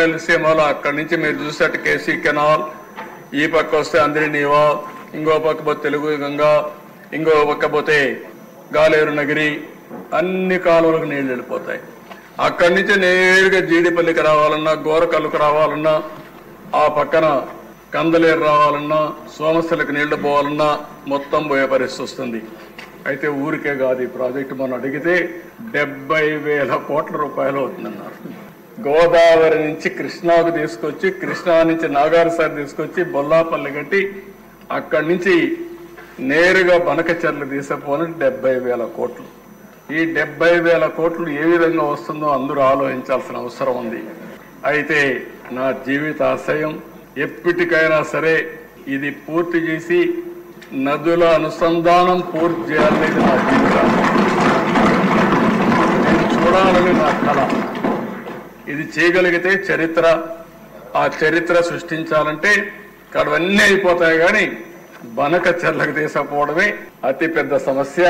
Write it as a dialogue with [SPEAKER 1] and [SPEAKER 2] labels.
[SPEAKER 1] రాయలసీమలో అక్కడి నుంచి మీరు చూసేట్టు కేసీ కెనాల్, ఈ పక్క వస్తే అందిరి నీవా, ఇంకో పక్క పోతే తెలుగు గంగా, ఇంకో పక్క పోతే గాలేరు నగిరి, అన్ని కాలువలకు నీళ్లు వెళ్ళిపోతాయి. అక్కడి నుంచి నేరుగా జీడిపల్లికి రావాలన్నా, గోరకల్లుకు రావాలన్నా, ఆ పక్కన కందలేరు రావాలన్నా, సోమశిలకు నీళ్లు పోవాలన్నా మొత్తం పోయే పరిస్థితి వస్తుంది. అయితే ఊరికే కాదు ఈ ప్రాజెక్టు. మనం అడిగితే 70,000 కోట్ల రూపాయలు అవుతుందన్నారు. గోదావరి నుంచి కృష్ణాకు తీసుకొచ్చి, కృష్ణా నుంచి నాగార్జున తీసుకొచ్చి బొల్లాపల్లి కట్టి, అక్కడి నుంచి నేరుగా బనకచెర్ల తీసుకుపోవాలని 70,000 కోట్లు. ఈ 70,000 కోట్లు ఏ విధంగా వస్తుందో అందరూ ఆలోచించాల్సిన అవసరం ఉంది. అయితే నా జీవిత ఆశయం ఎప్పటికైనా సరే ఇది పూర్తి చేసి నదుల అనుసంధానం పూర్తి చేయాలనేది నా జీవితం. నేను చూడాలని నా కళ. ఇది చేయగలిగితే చరిత్ర, ఆ చరిత్ర సృష్టించాలంటే ఇక్కడవన్నీ అయిపోతాయి, కానీ బనకచెర్లకు తీసుకుపోవడమే అతిపెద్ద సమస్య.